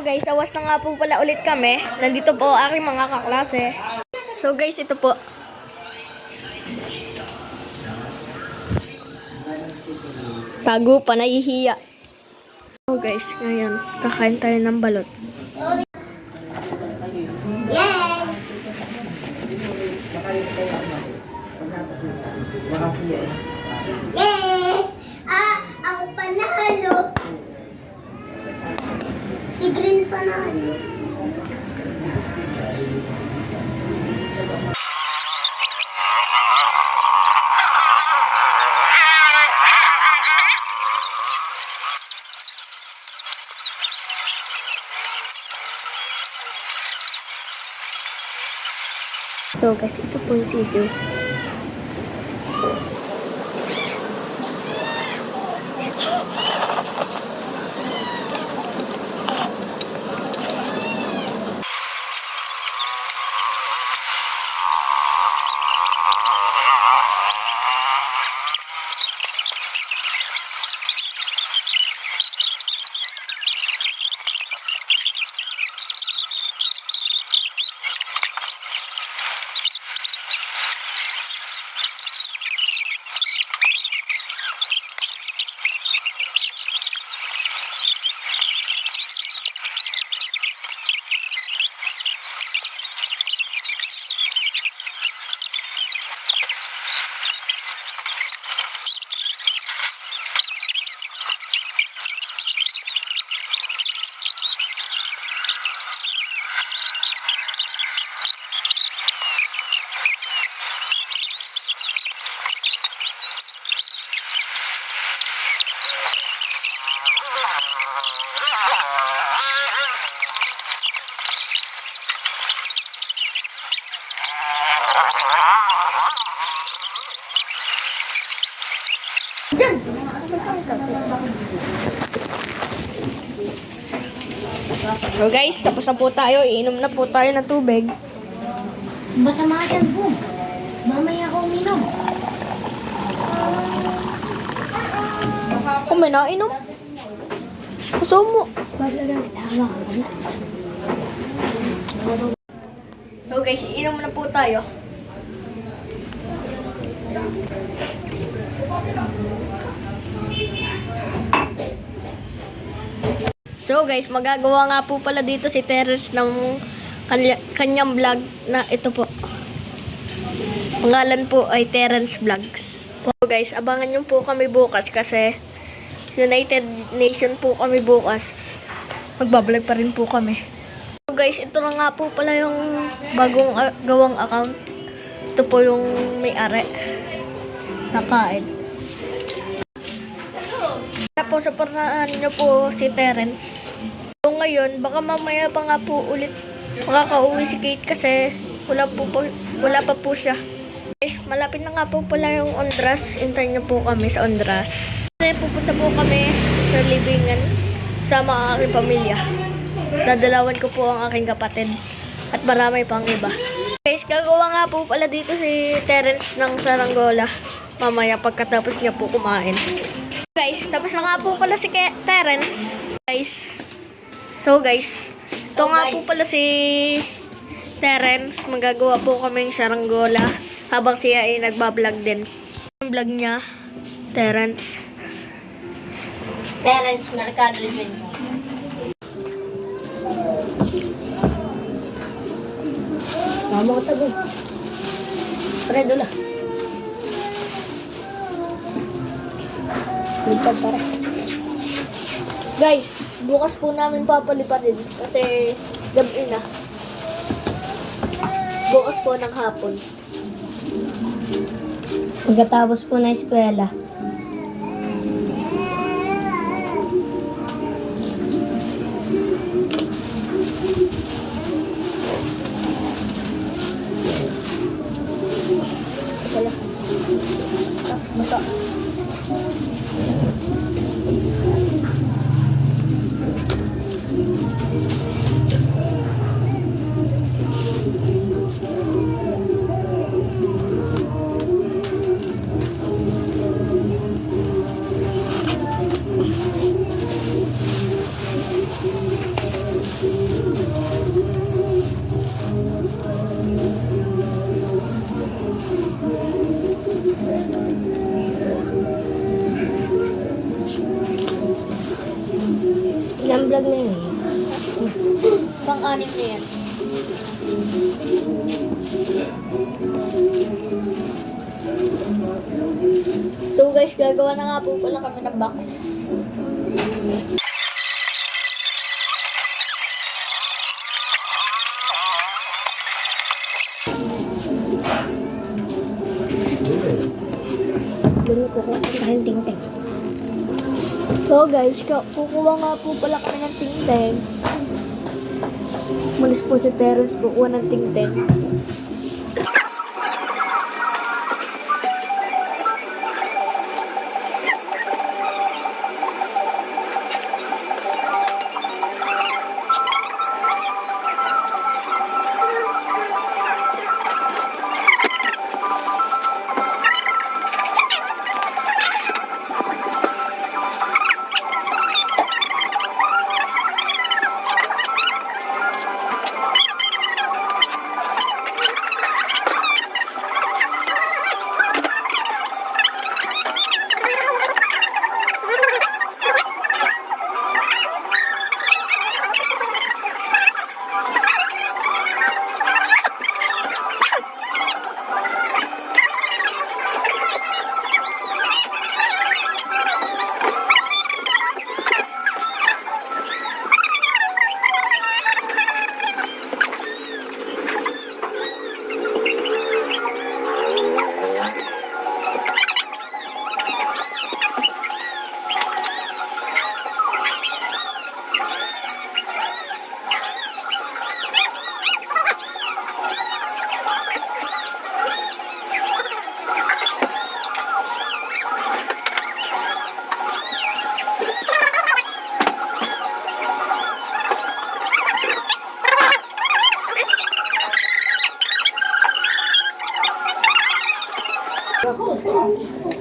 guys, awas na nga po pala ulit kami. Nandito po aking mga kaklase. So guys, ito po. Tago pa, nahihiya. So guys, ngayon, kakain tayo ng balot. Yes! Yes! Ako panalo. Si Green panalo. So guys, ito po yung sisiw. So guys, tapos na po tayo. Iinom na po tayo ng tubig. Basta mga dyan, boom. Mamaya ako uminom. Kung may nainom. Gusto mo. So guys, iinom na po tayo. So guys, magagawa nga po pala dito si Terence ng kanyang vlog na ito po. Pangalan po ay Terence Vlogs. So guys, abangan nyo po kami bukas kasi United Nation po kami bukas. Magbablog pa rin po kami. So guys, ito na nga po pala yung bagong gawang account. Ito po yung may-ari. Nakain. Tapos sa paraan nyo po si Terence. So ngayon, baka mamaya pa nga po ulit makakauwi si Kate kasi wala pa po siya. Guys, malapit na nga po pala yung Ondras. Hintayin nyo po kami sa Ondras. Kasi pupunta po kami sa libingan sama ang aking pamilya. Dadalawan ko po ang aking kapatid at marami pang iba. Guys, gagawa nga po pala dito si Terence ng saranggola mamaya pagkatapos niya po kumain. Guys, tapos na nga po pala si Terence. Guys, so guys, ito nga po pala si Terence. Magagawa po kaming saranggola habang siya ay nagbablog din. Ang vlog niya, Terence. Terence Mercado yun. Mama ko tago. Predo lang. Lipad para. Guys, bukas po namin papalipatin kasi gabi na. Bukas po ng hapon. Pagkatapos po na eskwela. Wala. Masa. Pang-anim na yan. So guys, gagawa na nga po pala kami ng box. Dumi ko kung kahit ting-ting. So guys, kukuha nga po pala kami ng tingteng. Malis po si Terence kukuha ng tingteng.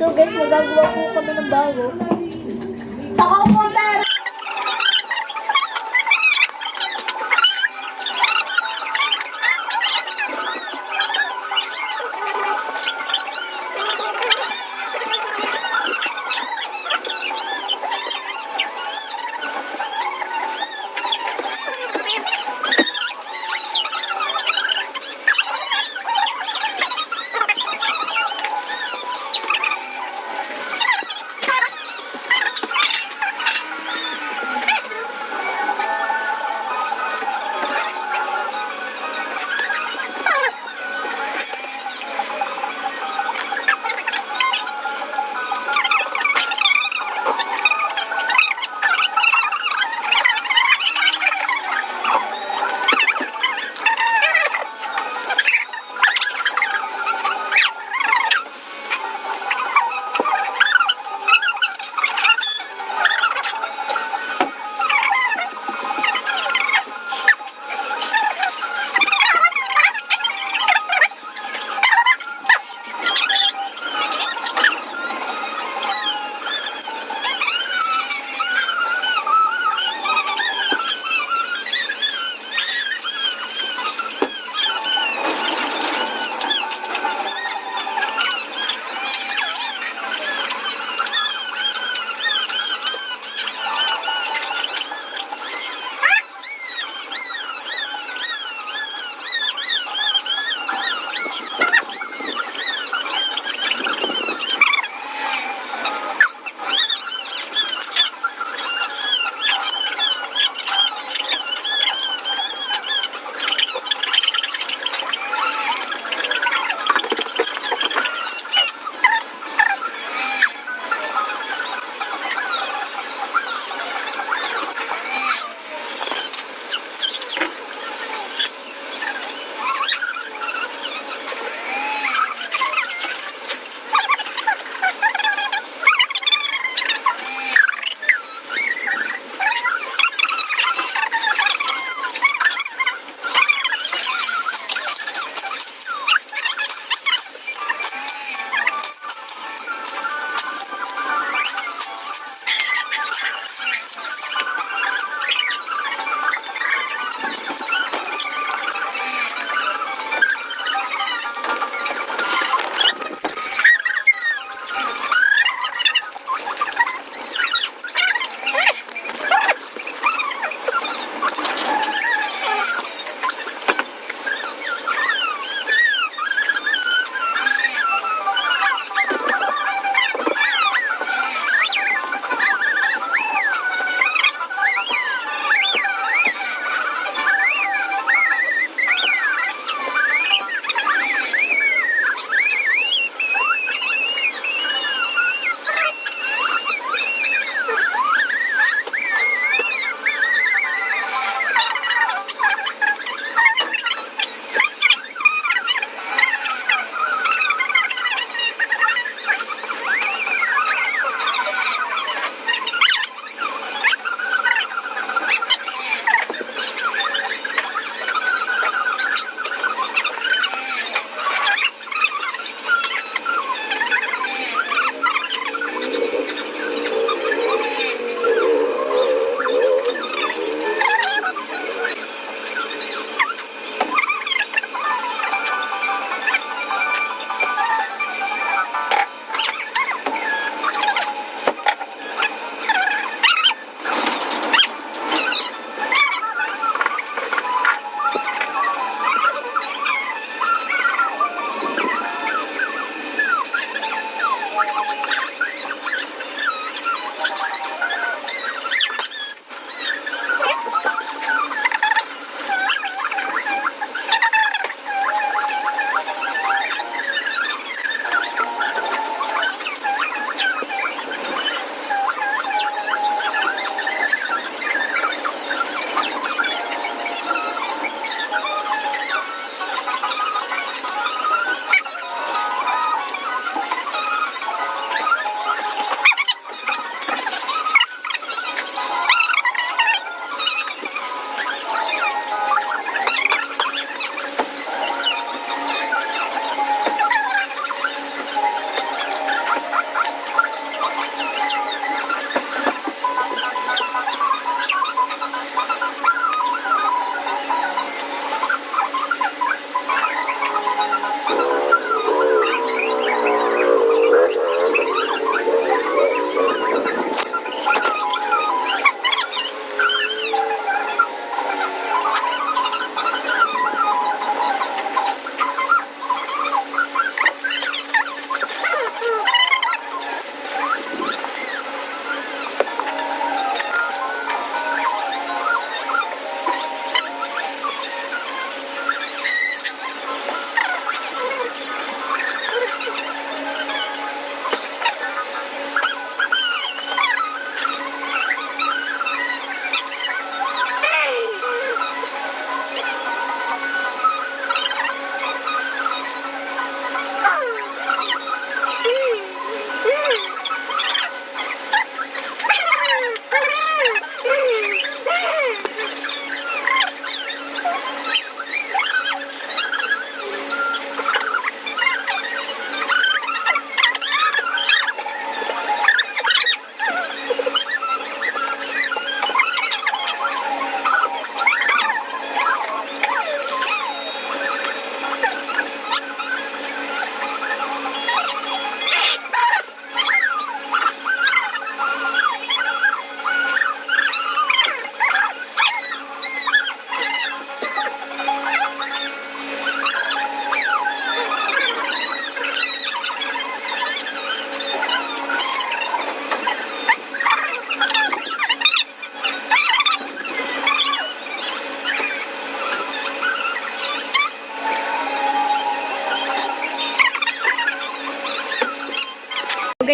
So guys, magagawa po kami ng bago. Saka po ang pera!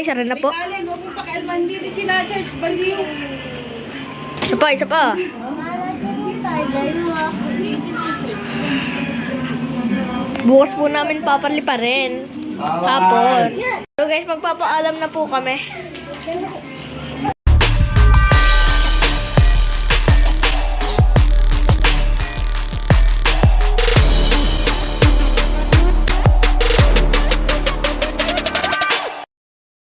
Isa rin na po. Alin, huwag mo pakialman. Hindi rin sinacharge. Baliw. Isa pa, isa pa. Bukas po namin papaliparin. Hapon. So guys, magpapaalam na po kami.